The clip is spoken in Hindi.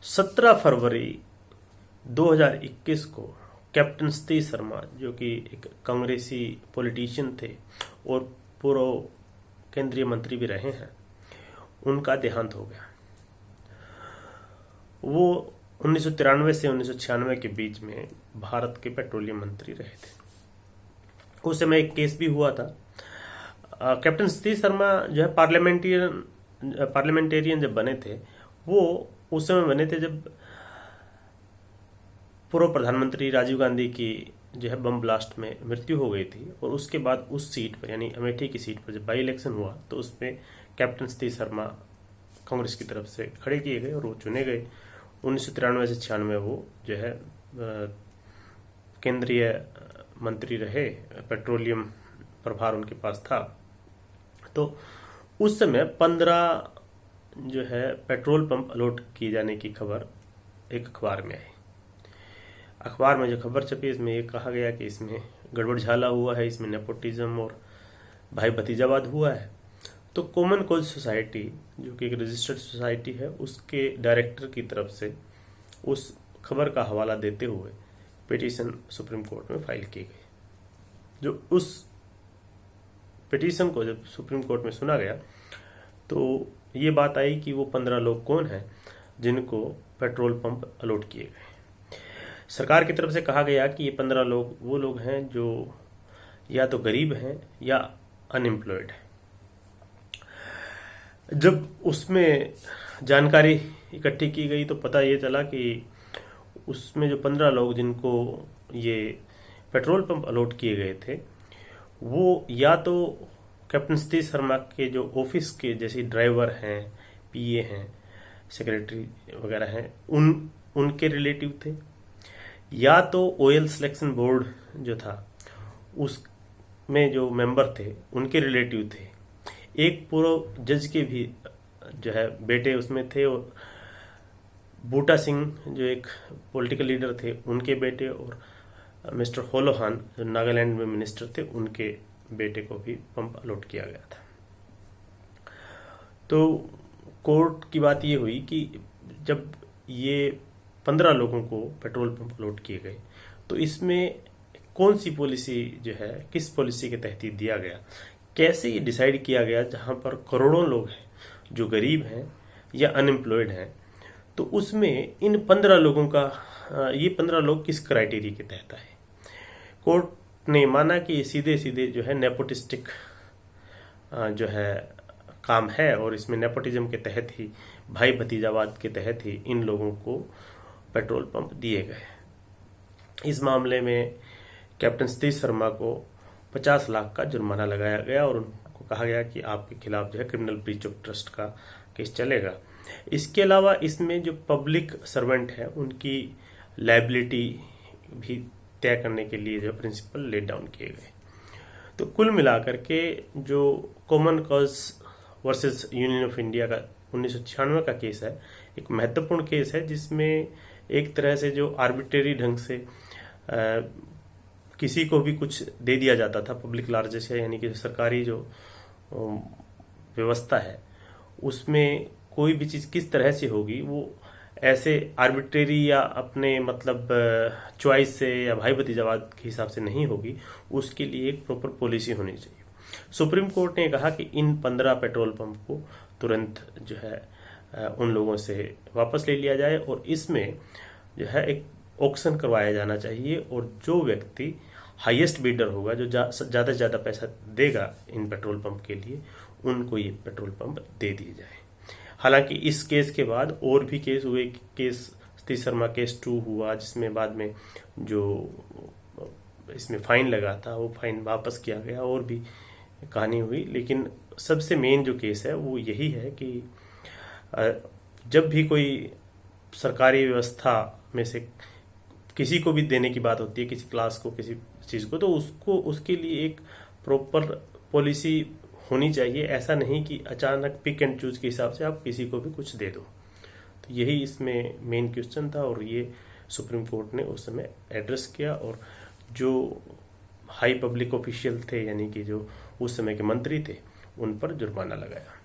17 फरवरी 2021 को कैप्टन सतीश शर्मा, जो कि एक कांग्रेसी पॉलिटिशियन थे और पूर्व केंद्रीय मंत्री भी रहे हैं, उनका देहांत हो गया। वो 1993 से 1996 के बीच में भारत के पेट्रोलियम मंत्री रहे थे। उस समय एक केस भी हुआ था। कैप्टन सतीश शर्मा जो है पार्लियामेंटेरियन जब बने थे, वो उस समय बने थे जब पूर्व प्रधानमंत्री राजीव गांधी की जो है बम ब्लास्ट में मृत्यु हो गई थी। और उसके बाद उस सीट पर, यानी अमेठी की सीट पर जब बाई इलेक्शन हुआ, तो उसमें कैप्टन सतीश शर्मा कांग्रेस की तरफ से खड़े किए गए और वो चुने गए। 1993 से 96 वो जो है केंद्रीय मंत्री रहे, पेट्रोलियम प्रभार उनके पास था। तो उस समय 15 जो है पेट्रोल पंप अलॉट किए जाने की खबर एक अखबार में आई। अखबार में जो खबर छपी, इसमें ये कहा गया कि इसमें गड़बड़ झाला हुआ है, इसमें नेपोटिज्म और भाई भतीजावाद हुआ है। तो कॉमन कॉज सोसाइटी, जो कि एक रजिस्टर्ड सोसाइटी है, उसके डायरेक्टर की तरफ से उस खबर का हवाला देते हुए पिटीशन सुप्रीम कोर्ट में फाइल की गई। जो उस पिटीशन को जब सुप्रीम कोर्ट में सुना गया, तो ये बात आई कि वो 15 लोग कौन हैं जिनको पेट्रोल पंप अलॉट किए गए। सरकार की तरफ से कहा गया कि ये 15 लोग वो लोग हैं जो या तो गरीब हैं या अनएम्प्लॉयड हैं। जब उसमें जानकारी इकट्ठी की गई तो पता ये चला कि उसमें जो 15 लोग जिनको ये पेट्रोल पंप अलॉट किए गए थे, वो या तो कैप्टन सतीश शर्मा के जो ऑफिस के जैसे ड्राइवर हैं, पीए हैं, सेक्रेटरी वगैरह हैं, उनके रिलेटिव थे, या तो ऑयल सिलेक्शन बोर्ड जो था उसमें जो मेंबर थे उनके रिलेटिव थे। एक पूर्व जज के भी जो है बेटे उसमें थे, और बूटा सिंह जो एक पॉलिटिकल लीडर थे उनके बेटे, और मिस्टर होलोहान जो नागालैंड में मिनिस्टर थे उनके बेटे को भी पंप अलॉट किया गया था। तो कोर्ट की बात ये हुई कि जब ये 15 लोगों को पेट्रोल पंप अलॉट किए गए, तो इसमें कौन सी पॉलिसी जो है, किस पॉलिसी के तहत दिया गया, कैसे ये डिसाइड किया गया, जहां पर करोड़ों लोग हैं जो गरीब हैं या अनएम्प्लॉयड हैं, तो उसमें इन 15 लोगों का ये 15 लोग किस क्राइटेरिया के तहत आए। कोर्ट ने माना कि ये सीधे सीधे जो है नेपोटिस्टिक जो है काम है, और इसमें नेपोटिज्म के तहत ही, भाई भतीजावाद के तहत ही इन लोगों को पेट्रोल पंप दिए गए। इस मामले में कैप्टन सतीश शर्मा को 50 लाख का जुर्माना लगाया गया और उनको कहा गया कि आपके खिलाफ जो है क्रिमिनल ब्रीच ऑफ ट्रस्ट का केस चलेगा। इसके अलावा इसमें जो पब्लिक सर्वेंट है उनकी लायबिलिटी भी तय करने के लिए जो प्रिंसिपल लेट डाउन किए गए। तो कुल मिलाकर के जो common cause versus union of India का 1996 का केस है, एक महत्वपूर्ण केस है, जिसमें एक तरह से जो आर्बिट्रेरी ढंग से किसी को भी कुछ दे दिया जाता था, पब्लिक लार्जेस्ट है, यानी कि सरकारी जो व्यवस्था है उसमें कोई भी चीज किस तरह से होगी, वो ऐसे आर्बिट्रेरी या अपने मतलब चॉइस से या भाई भतीजावाद के हिसाब से नहीं होगी। उसके लिए एक प्रॉपर पॉलिसी होनी चाहिए। सुप्रीम कोर्ट ने कहा कि इन 15 पेट्रोल पंप को तुरंत जो है उन लोगों से वापस ले लिया जाए, और इसमें जो है एक ऑक्शन करवाया जाना चाहिए, और जो व्यक्ति हाईएस्ट बिडर होगा, जो ज्यादा से ज्यादा पैसा देगा इन पेट्रोल पंप के लिए, उनको ये पेट्रोल पंप दे दिए जाए। हालांकि इस केस के बाद और भी केस हुए। केस सतीश शर्मा केस 2 हुआ, जिसमें बाद में जो इसमें फाइन लगा था वो फाइन वापस किया गया, और भी कहानी हुई। लेकिन सबसे मेन जो केस है वो यही है कि जब भी कोई सरकारी व्यवस्था में से किसी को भी देने की बात होती है, किसी क्लास को, किसी चीज को, तो उसको उसके लिए एक प्रॉपर पॉलिसी होनी चाहिए। ऐसा नहीं कि अचानक पिक एंड चूज के हिसाब से आप किसी को भी कुछ दे दो। तो यही इसमें मेन क्वेश्चन था, और ये सुप्रीम कोर्ट ने उस समय एड्रेस किया, और जो हाई पब्लिक ऑफिशियल थे, यानी कि जो उस समय के मंत्री थे, उन पर जुर्माना लगाया।